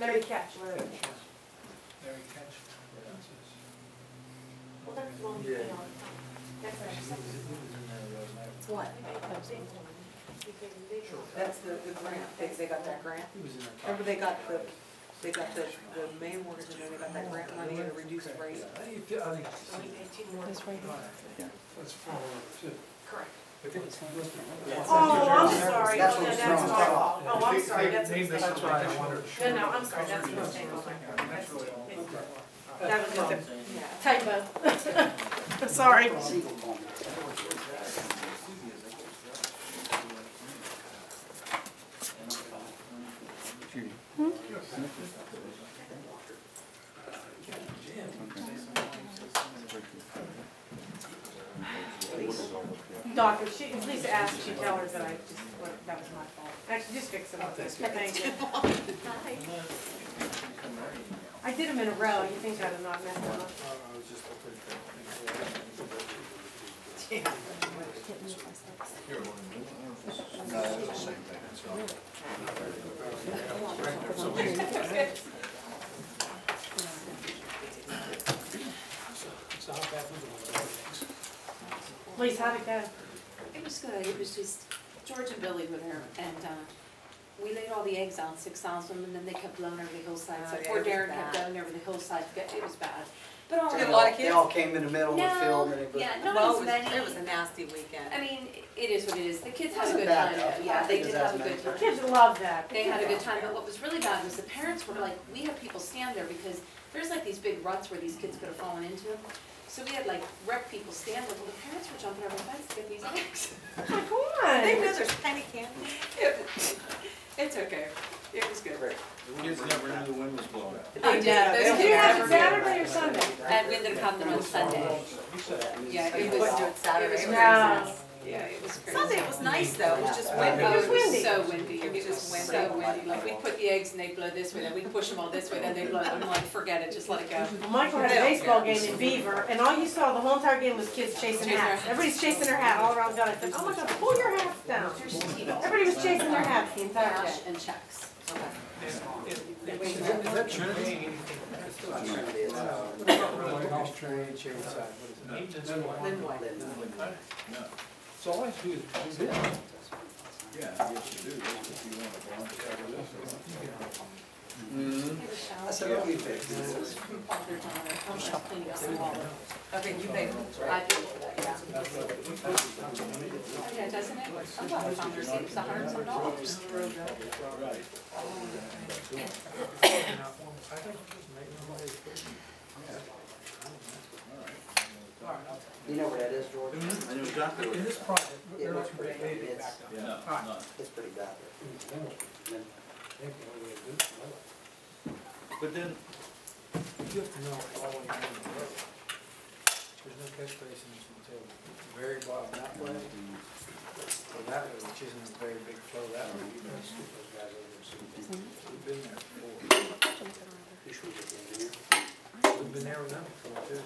Larry Catch. Larry Catch. Well, that's one thing all the time. That's our second. What? That's the grant, they got that grant. Remember they got the main mortgage and then they got that grant money at a reduced rate. I think So we pay 2 more. This right here. that's forward too. Correct. I think it's listed. Oh, I'm sorry. That's No, what's that's wrong. my fault. Oh, I'm sorry, that's a Name this, mistake. that's why I wondered. No, no, I'm sorry, that's a mistake on my part. That's really all. That was just a typo. Sorry. Single home. Doc, if Lisa asks, she tell her that that was my fault. Actually, just fix it up. Thank you. I did them in a row. You think I'd have not messed them up? I was just looking for. No, it's the same thing. So how bad was it? Lisa, how'd it go? It was good. It was just, George and Billy were there, and we laid all the eggs out, 6,000, and then they kept blowing over the hillside. So Oh, yeah, poor it was Darren kept bad. blowing over the hillside. It was bad. But all Did in a all, lot of They kids? all came in the middle of the field and it was. yeah, not Well, as many. it was a nasty weekend. I mean, it is what it is. The kids had a Wasn't good bad, time. though. Yeah, I they think did it was have a as good many. time. Kids love that. They had a good time, but what was really bad was the parents were like, we have people stand there because there's like these big ruts where these kids could have fallen into. So we had like rec people stand there, well, the parents were jumping over the fence to get these eggs. Come They on. know there's penny candy. It's okay. It was good. The kids never knew the wind was blowing. They I did. did. They Did don't you have it ever Saturday or Sunday? And we ended up having them on Sunday. Yeah, So you it couldn't was, do it Saturday? it was No. crazy. Yeah, it was crazy. Sunday it was nice though, it was just windy. Oh, It was it was windy. so windy. It was It was just windy. so windy. Like we'd put the eggs and they'd blow this way, then we'd push them all this way, then they'd blow. I'm like, forget it, just let it go. Well, Michael had a baseball game in Beaver, and all you saw the whole entire game was kids chasing Chasing hats. their- Everybody's chasing their hat all around town. I said, oh my God, pull your hats down. Everybody was chasing their hats the entire day. Cash and checks. Is that Trinity? Trinity, Shade Side, what is it? Linwood. So all I have to do is do this. Yeah, I guess you do, if you want to volunteer for this. I said, what do you think? Okay, you paid for it, I right? did for that, yeah. Yeah, doesn't it? I thought I found the receipt, it was $100 and some. Right. I think just make no money. You know where that is, George? I knew exactly In what this project, It they're looks not pretty pretty good. big back Yeah, down. no. It's pretty bad there. But then, You have to know all the way down the road. There's no catch basins until very bottom that way. Or that way, which isn't a very big flow that way. You guys, those guys over there, so we've been there before. You should get the engineer. We've been there with them before too.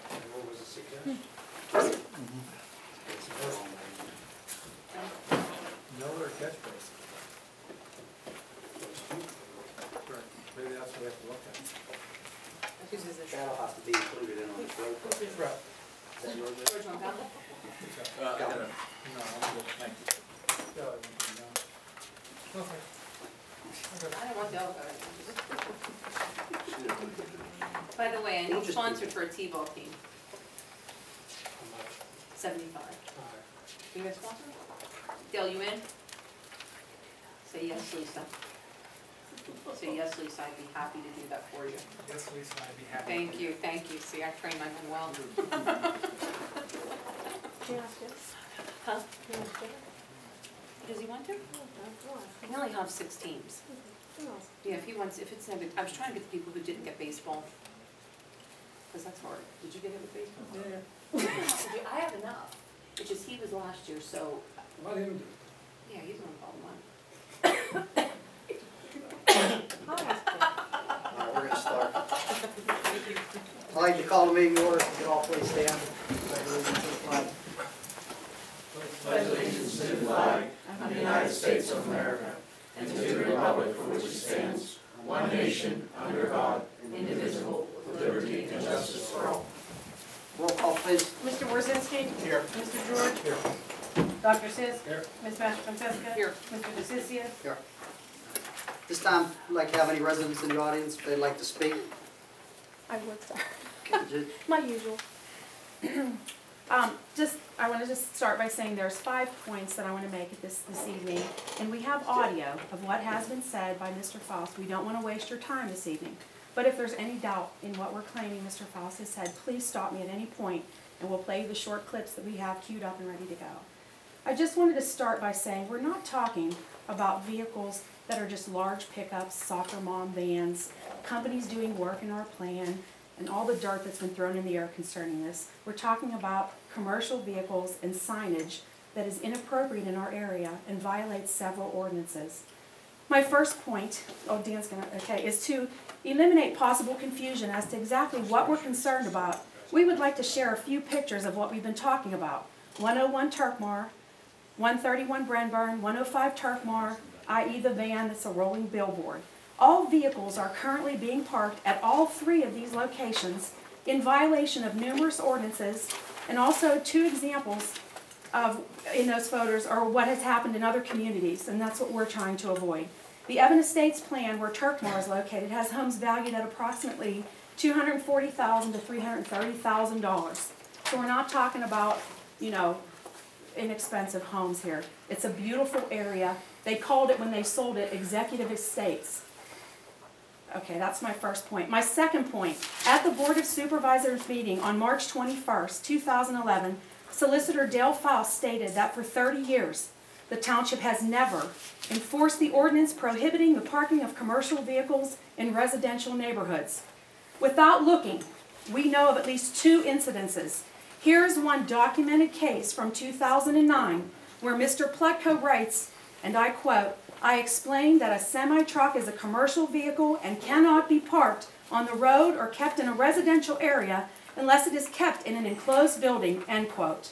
And what was the success? No other catch basin. Right, maybe that's what we have to look at. Whose is this? That'll have to be included in on this road. project. Right. Is that yours? George, want that? I gotta, No, I'm good, thank you. Okay. I don't want the elbow. By the way, I need sponsored for a T-ball team, 75. You guys sponsor? Dale, you in? Say yes, Lisa. Say yes, Lisa, I'd be happy to do that for you. Yes, Lisa, I'd be happy. Thank you, see, I train my men well. Can you ask this? Huh? Can you ask this? Does he want to? No, that's all. We only have 6 teams. Who else? Yeah, if he wants, if it's, I was trying to get the people who didn't get baseball, because that's hard. Did you get it with baseball? Yeah. I have enough, it's just he was last year, so, Let him do yeah, he's on bottom line. I'll ask him. All right, we're gonna start. I'd like to call the meeting to order. If you all please stand. Pledge allegiance to the flag of the United States of America, and to the republic for which it stands, one nation, under God, indivisible, with liberty and justice for all. Roll call, please. Mr. Worzynski. Here. Mr. George. Here. Dr. Sis. Here. Ms. Mastrofisca. Here. Mr. DeCiccio. This time, I'd like to have any residents in the audience if they'd like to speak. I would start. Okay, My usual. I want to just start by saying there's 5 points that I want to make at this evening. And we have audio of what has been said by Mr. Faust. We don't want to waste your time this evening. But if there's any doubt in what we're claiming Mr. Faust has said, please stop me at any point and we'll play you the short clips that we have queued up and ready to go. I just wanted to start by saying we're not talking about vehicles that are just large pickups, soccer mom vans, companies doing work in our plan, and all the dirt that's been thrown in the air concerning this. We're talking about commercial vehicles and signage that is inappropriate in our area and violates several ordinances. My first point, Dan's gonna, okay, is to eliminate possible confusion as to exactly what we're concerned about. We would like to share a few pictures of what we've been talking about. 101 Turkmar, 131 Brenburn, 105 Turkmar, i.e. the van that's a rolling billboard. All vehicles are currently being parked at all 3 of these locations in violation of numerous ordinances, and also 2 examples of, in those photos, are what has happened in other communities, and that's what we're trying to avoid. The Evan Estates plan, where Turkmar is located, has homes valued at approximately $240,000 to $330,000. So we're not talking about, you know, inexpensive homes here. It's a beautiful area. They called it, when they sold it, Executive Estates. Okay, that's my first point. My second point, at the Board of Supervisors meeting on March 21st, 2011, Solicitor Dale Faust stated that for 30 years, the Township has never enforced the ordinance prohibiting the parking of commercial vehicles in residential neighborhoods. Without looking, we know of at least 2 incidences. Here is one documented case from 2009 where Mr. Plutko writes, and I quote, "I explained that a semi-truck is a commercial vehicle and cannot be parked on the road or kept in a residential area unless it is kept in an enclosed building," end quote.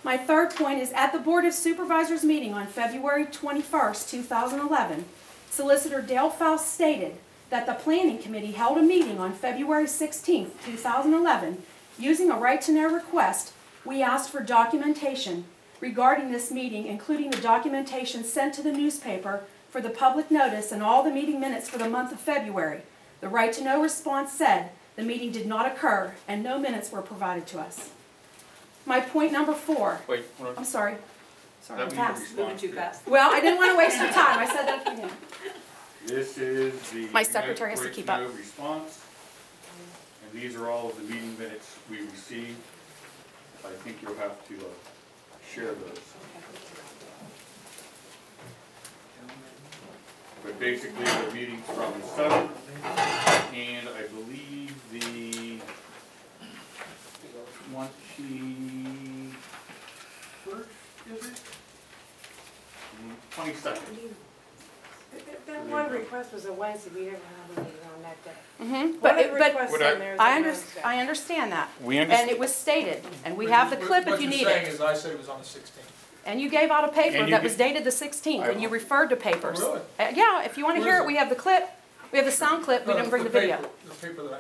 My third point is at the Board of Supervisors meeting on February 21st, 2011, Solicitor Dale Faust stated that the Planning Committee held a meeting on February 16th, 2011. Using a right-to-know request, we asked for documentation regarding this meeting, including the documentation sent to the newspaper for the public notice and all the meeting minutes for the month of February. The right-to-know response said the meeting did not occur and no minutes were provided to us. My point number 4. Wait, I'm sorry. Sorry, I'm fast. Moving too fast. Well, I didn't want to waste your time. I said that at the beginning. This is the. My secretary has to keep up. Right-to-know response. And these are all of the meeting minutes we received. I think you'll have to share those. But basically, the meetings from the 7th, and I believe the 21st, is it? 22nd. That one request was a Wednesday, we never had a meeting on that day. But, One of the requests What I- on there is I a Wednesday. understand that. We And understand. it was stated, and we have the clip if you need What you're saying it. is I said it was on the 16th. And you gave out a paper And you that was did- dated the 16th, and you referred to papers. Oh, really? Yeah, if you want to Where hear is it, we have the clip. We have the sound clip, we No, didn't bring the video. The paper that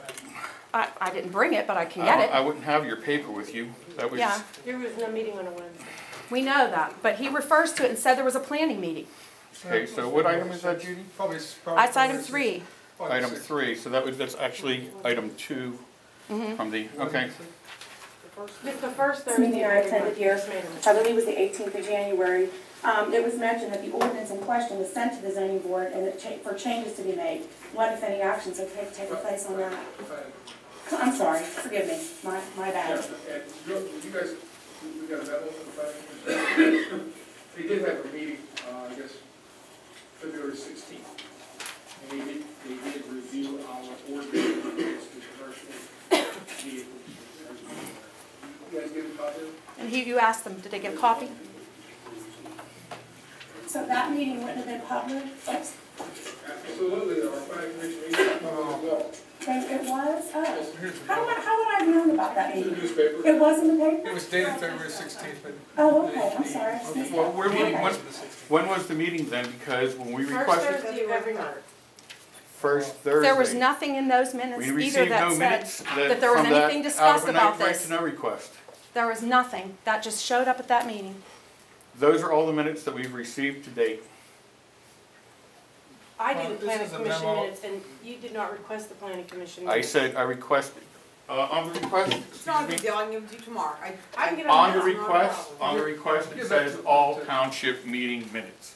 I had. I didn't bring it, but I can get I it. wouldn't have your paper with you. That was. Yeah, There was no meeting on a Wednesday. we know that, but he refers to it and said there was a planning meeting. Okay, so what item is that, Judy? Probably. That's item 3. Item 3, so that's actually item 2 from the, okay. It's the first Thursday. Meeting I attended here, Just made a mistake. I believe it was the 18th of January. It was mentioned that the ordinance in question was sent to the zoning board and for changes to be made. What, if any, actions have taken place on that? I'm sorry, forgive me, my bad. You guys, we got a memo from the planning commission. They did have a meeting, I guess, February 16th. And they did review our ordinance to commercial vehicles. You guys get a copy of it? And you asked them, did they get a copy? So that meeting wouldn't have been public? Absolutely, our planning commission meeting, as well. It was? Oh. Here's the How memo. would I have known about that It's in the meeting? newspaper. It was in the paper? It was dated February 16th, but. Oh, okay, I'm sorry. Well, Okay. when was the meeting then? Because when we First requested, Thursday of every month. first Thursday. There was nothing in those minutes We either received that no said minutes that there was from that anything discussed about out of a right this. to know request. There was nothing. That just showed up at that meeting. Those are all the minutes that we've received to date. I Well, do the this planning is a commission memo. minutes, and you did not request the planning commission I minutes. said I requested, on the request, It's not a big excuse me, deal, I can give it to you tomorrow. I can get on them the now. request, it says all township meeting minutes.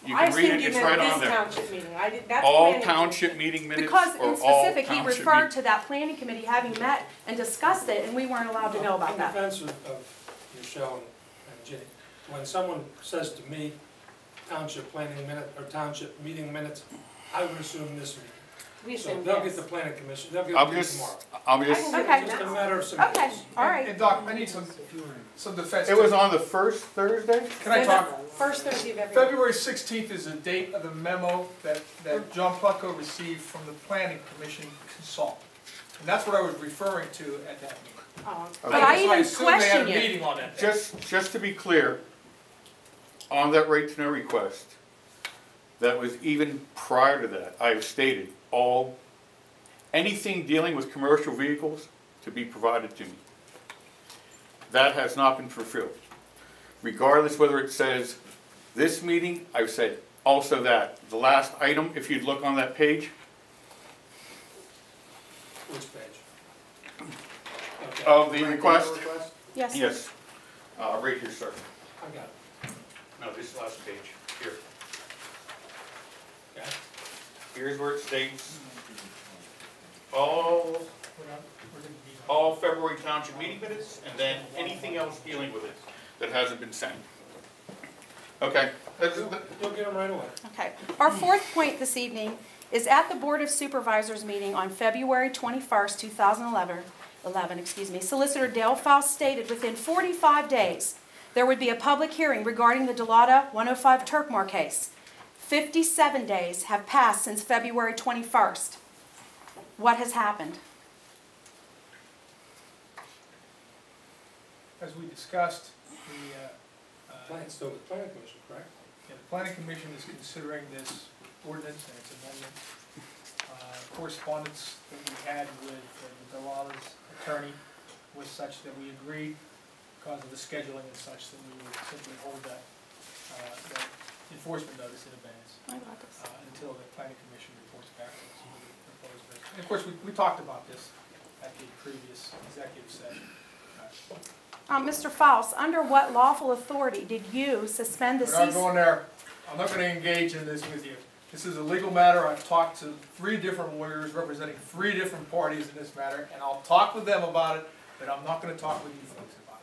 You I can read it, assumed you it's meant right on this there. township meeting, I did, that's All planning. township meeting minutes Because or in all specific, he township referred meetings. to that planning committee having met and discussed it, and we weren't allowed to know about In that. defense of Michelle and Ginny, when someone says to me, township planning minute, or township meeting minutes, I would assume this meeting. We So assumed they'll yes. get the planning commission, they'll get I'm it to you just, tomorrow. I'm I just, can get Okay. it Just a now. matter of Okay, semantics. all right. And Doc, I need some defense. it was on the first Thursday? Can I talk? First Thursday of every month. February 16th is the date of the memo that John Pucko received from the planning commission consultant. And that's what I was referring to at that meeting. Oh, But I So even assume they had a question you. meeting on that day. Just to be clear, on that right to know request, that was even prior to that, I have stated anything dealing with commercial vehicles to be provided to me. That has not been fulfilled. Regardless whether it says this meeting, I've said also that. The last item, if you'd look on that page, Which page? Okay, of the request, Yes. yes, right here, sir. I got it. No, this last page, here. Okay. Here's where it states, all February Township meeting minutes, and then anything else dealing with it that hasn't been sent. Okay, You'll get them right away. Okay. Our fourth point this evening is at the Board of Supervisors meeting on February 21st, 2011, Solicitor Dale Faust stated within 45 days there would be a public hearing regarding the Delata 105 Turkmore case. 57 days have passed since February 21st. What has happened? As we discussed, It's still the planning commission, correct? the planning commission is considering this ordinance and its amendment. Correspondence that we had with the Delata's attorney was such that we agreed, because of the scheduling and such, that we would simply hold that enforcement notice in advance until the planning commission reports back to us with the proposed version. And of course, we talked about this at the previous executive session. Mr. Faust, under what lawful authority did you suspend the We're not cease? going there. I'm not going to engage in this with you. This is a legal matter. I've talked to 3 different lawyers representing 3 different parties in this matter, and I'll talk with them about it, but I'm not going to talk with you folks about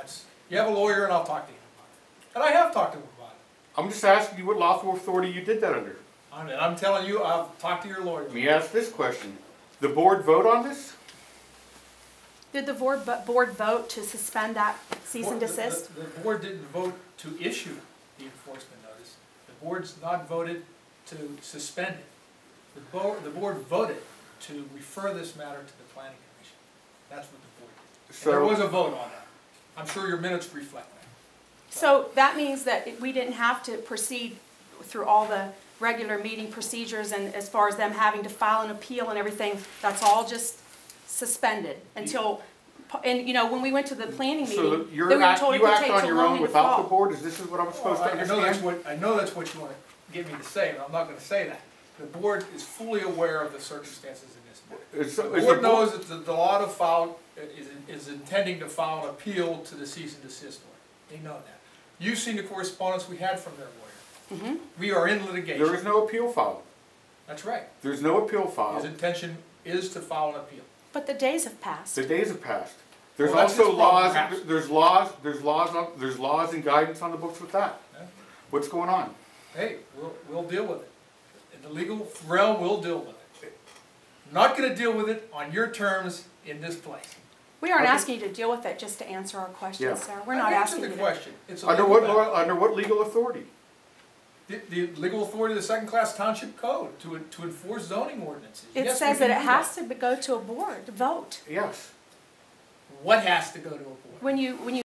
it. You have a lawyer, and I'll talk to him about it. And I have talked to him about it. I'm just asking you what lawful authority you did that under. And I'm telling you, I've talked to your lawyer. Let me ask this question. The board vote on this? Did the board vote to suspend that cease and desist? The board didn't vote to issue the enforcement notice. The board's not voted to suspend it. The board voted to refer this matter to the planning commission. That's what the board did. And there was a vote on that. I'm sure your minutes reflect that. So that means that we didn't have to proceed through all the regular meeting procedures, and as far as them having to file an appeal and everything, that's all just suspended until, and you know, when we went to the planning meeting, So they were told it you would act take on too your long own in the without the fall. board? Is this what I'm supposed to I know understand? that's what you want to get me to say, but I'm not going to say that. The board is fully aware of the circumstances in this matter. The board knows that the Delata filed is intending to file an appeal to the cease and desist order. They know that. You've seen the correspondence we had from their lawyer. We are in litigation. There is no appeal filed. That's right. There's no appeal His filed. intention is to file an appeal. But the days have passed. The days have passed. There's Well, that's also his problem, laws, perhaps. there's laws and guidance on the books with that. Yeah. What's going on? Hey, we'll deal with it. In the legal realm, we'll deal with it. Not going to deal with it on your terms in this place. We aren't Okay. asking you to deal with it just to answer our questions, Yeah. sir. We're not I've asking you answered to. the question. It's a Under legal what matter. law, under what legal authority? The legal authority of the second-class township code to enforce zoning ordinances. It Yes, we says can that it do has to go to a board to vote. What Yes. has to go to a board? When you